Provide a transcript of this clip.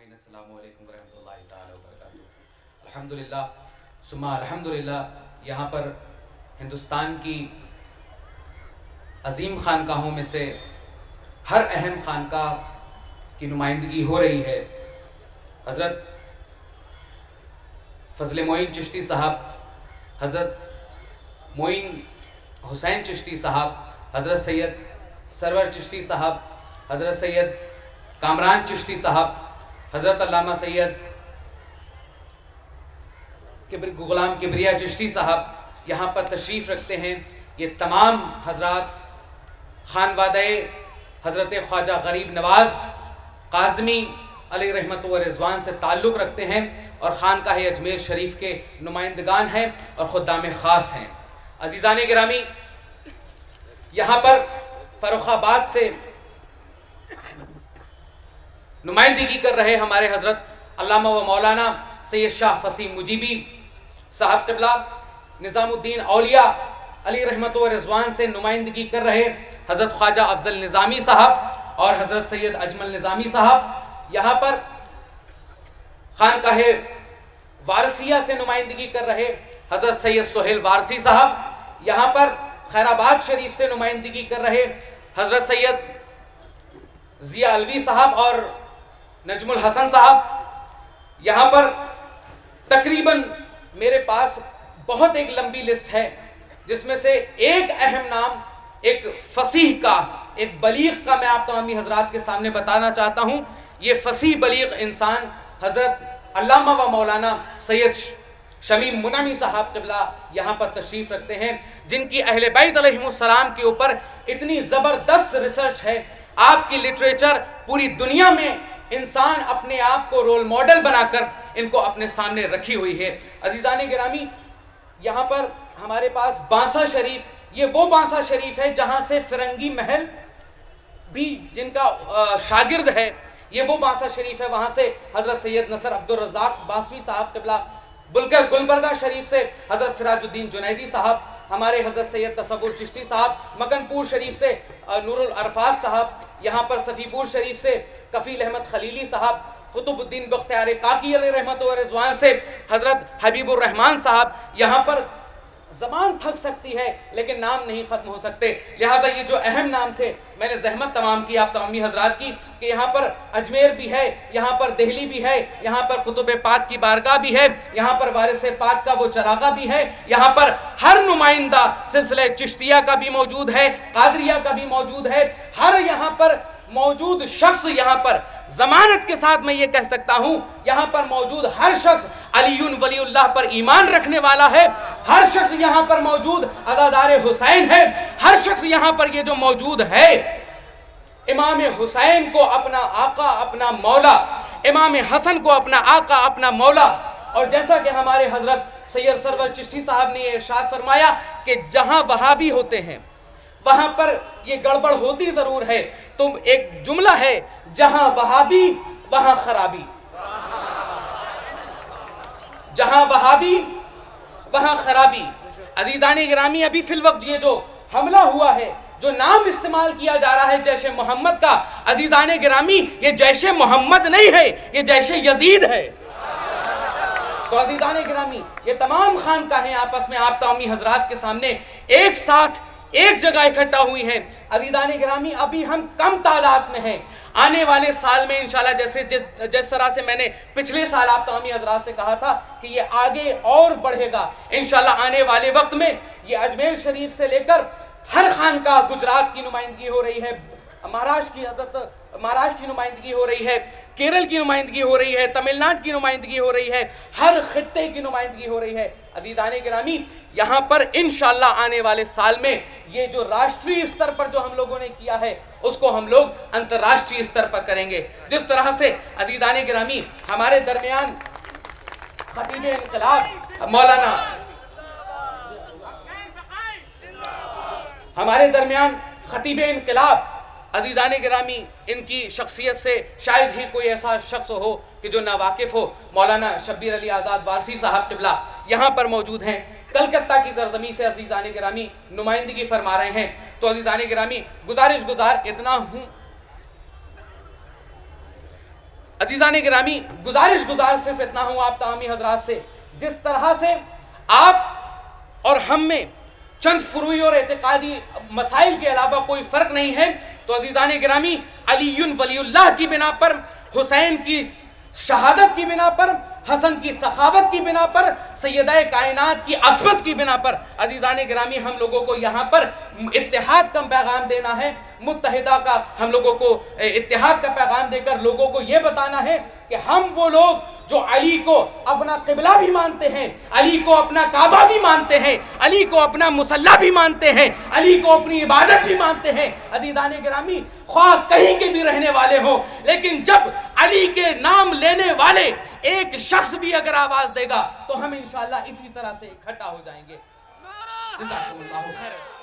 सामीन अस्सलामु अलैकुम वरहमतुल्लाहि ताला वबरकातुहू। अल्हम्दुलिल्लाह सुम्मा अल्हम्दुलिल्लाह, यहाँ पर हिंदुस्तान की अजीम खानकाहों में से हर अहम खानकाह की नुमाइंदगी हो रही है। हज़रत फजल मोइन चिश्ती साहब, हज़रत मोइन हुसैन चिश्ती साहब, हज़रत सैयद सरवर चिश्ती साहब, हज़रत सैयद कामरान चिश्ती साहब, हज़रत अल्लामा सैयद गुलाम किबरिया चिश्ती साहब यहाँ पर तशरीफ़ रखते हैं। ये तमाम हजरात खानवादे हज़रत ख्वाजा गरीब नवाज़ काज़मी अलैहि रहमत व रिज़वान से ताल्लुक़ रखते हैं और खानकाह अजमेर शरीफ के नुमाइंदगान हैं और ख़ुद्दाम ख़ास हैं। अज़ीज़ान गिरामी, यहाँ पर फ़र्रुखाबाद से नुमाइंदगी कर रहे हमारे हज़रत अल्लामा व मौलाना सैयद शाह फसीह मुजीबी साहब क़िबला, निज़ामुद्दीन औलिया अली रहमत व रिज़वान से नुमाइंदगी कर रहे हज़रत ख्वाजा अफ़ज़ल निज़ामी साहब और हज़रत सैयद अजमल निज़ामी साहब, यहाँ पर खानकाह वारसिया से नुमाइंदगी कर रहे हज़रत सैयद सोहेल वारसी साहब, यहाँ पर खैराबाद शरीफ से नुमाइंदगी कर रहे हज़रत सैयद ज़िया अलवी साहब और नजमुल हसन साहब। यहाँ पर तकरीबन मेरे पास बहुत एक लंबी लिस्ट है, जिसमें से एक अहम नाम एक फसीह का, एक बलीग का मैं आप तमामी हजरात के सामने बताना चाहता हूँ। ये फसीह बलीग इंसान हज़रत अल्लामा व मौलाना सैयद शमीम मुनअमी साहब क़िबला यहाँ पर तशरीफ़ रखते हैं, जिनकी अहले बैत अलैहिमुस्सलाम के ऊपर इतनी ज़बरदस्त रिसर्च है। आपकी लिटरेचर पूरी दुनिया में इंसान अपने आप को रोल मॉडल बनाकर इनको अपने सामने रखी हुई है। अज़ीज़ान गिरामी, यहाँ पर हमारे पास बांसा शरीफ, ये वो बांसा शरीफ है जहाँ से फिरंगी महल भी जिनका शागिर्द है, ये वो बांसा शरीफ है। वहाँ से हज़रत सैयद नसर अब्दुल रज़ाक बासवी साहब क़िबला, गुलबर्गा शरीफ से हज़रत सिराजुद्दीन जुनैदी साहब, हमारे हज़रत सैयद तसव्वुर चिश्ती साहब, मकनपुर शरीफ से नूरुल अरफात साहब, यहाँ पर सफ़ीपुर शरीफ से कफ़ील अहमद खलीली साहब, कुतुबुद्दीन बख्तियार काकी अलैहि रहमत व रिज़वान से हज़रत हबीबुर रहमान साहब। यहाँ पर ज़बान थक सकती है लेकिन नाम नहीं ख़त्म हो सकते, लिहाजा ये जो अहम नाम थे मैंने जहमत तमाम की आप तमामी हजरात की कि यहाँ पर अजमेर भी है, यहाँ पर दिल्ली भी है, यहाँ पर कुतुब पाक की बारगाह भी है, यहाँ पर वारिस पाक का वो चरागा भी है, यहाँ पर हर नुमाइंदा सिलसिले चिश्तिया का भी मौजूद है, कादरिया का भी मौजूद है। हर यहाँ पर मौजूद शख्स, यहाँ पर जमानत के साथ मैं ये कह सकता हूँ, यहाँ पर मौजूद हर शख्स अलीयुन वलीउल्लाह पर ईमान रखने वाला है। हर शख्स यहाँ पर मौजूद अज़ादार हुसैन है। हर शख्स यहाँ पर ये जो मौजूद है इमाम हुसैन को अपना आका, अपना मौला, इमाम हसन को अपना आका, अपना मौला। और जैसा कि हमारे हजरत सैयद सरवर चिश्ती साहब ने इरशाद फरमाया कि जहाँ वहाबी होते हैं वहां पर ये गड़बड़ होती जरूर है, तो एक जुमला है, जहां वहाबी वहां खराबी, जहां वहाबी वहां खराबी। अज़ीज़ान गिरामी, अभी फिल वक्त ये जो हमला हुआ है, जो नाम इस्तेमाल किया जा रहा है जैशे मोहम्मद का, अज़ीज़ान गिरामी ये जैशे मोहम्मद नहीं है, ये जैशे यजीद है। तो अज़ीज़ान गिरामी, ये तमाम खानकाहें आपस में आप तमामी हजरात के सामने एक साथ एक जगह इकट्ठा हुई हैं। अज़ीज़ान गिरामी, अभी हम कम तादाद में हैं। आने वाले साल में इंशाल्लाह जिस तरह से मैंने पिछले साल आप तमामी हजरात से कहा था कि ये आगे और बढ़ेगा, इंशाल्लाह आने वाले वक्त में ये अजमेर शरीफ से लेकर हर खानका, गुजरात की नुमाइंदगी हो रही है, महाराष्ट्र की नुमाइंदगी हो रही है, केरल की नुमाइंदगी हो रही है, तमिलनाडु की नुमाइंदगी हो रही है, हर खित्ते की नुमाइंदगी हो रही है। अज़ीज़ान गिरामी, यहाँ पर इंशाल्लाह आने वाले साल में ये जो राष्ट्रीय स्तर पर जो हम लोगों ने किया है उसको हम लोग अंतर्राष्ट्रीय स्तर पर करेंगे। जिस तरह से अज़ीज़ान गिरामी हमारे दरमियान खतीब इनकलाब मौलाना, हमारे दरमियान खतीब इनकलाब अज़ीज़ान गिरामी, इनकी शख्सियत से शायद ही कोई ऐसा शख्स हो कि जो नावाकिफ़ हो, मौलाना शब्बीर अली आज़ाद वारसी साहब क़िबला यहाँ पर मौजूद हैं। कलकत्ता की सरजमी से अज़ीज़ान गिरामी नुमाइंदगी फरमा रहे हैं। तो अज़ीज़ान गिरामी, गुजारिश गुजार इतना हूँ अजीज़ान गिरामी, गुजार सिर्फ इतना हूँ आप तमामी हजरात से, जिस तरह से आप और हम में चंद फुरूई और एतकादी मसाइल के अलावा कोई फ़र्क नहीं है, तो अजीज़ान गिरामी, अलीयुन वलीउल्लाह की बिना पर, हुसैन की शहादत की बिना पर, हसन की सखावत की बिना पर, सैयदा कायनात की असमत की बिना पर, अजीज़ान गिरामी, हम लोगों को यहाँ पर इत्तेहाद का पैगाम देना है, मुत्तहिदा का हम लोगों को इत्तेहाद का पैगाम देकर लोगों को ये बताना है कि हम वो लोग जो अली को अपना किबला भी मानते हैं, अली को अपना काबा भी मानते हैं, अली को अपना मुसल्ला भी मानते हैं, अली को अपनी इबादत भी मानते हैं। अजीज़ान गिरामी, ख्वाह कहीं के भी रहने वाले हों, लेकिन जब अली के नाम लेने वाले एक शख्स भी अगर आवाज देगा तो हम इंशाअल्लाह इसी तरह से इकट्ठा हो जाएंगे। जज़ाकुमुल्लाह खैर।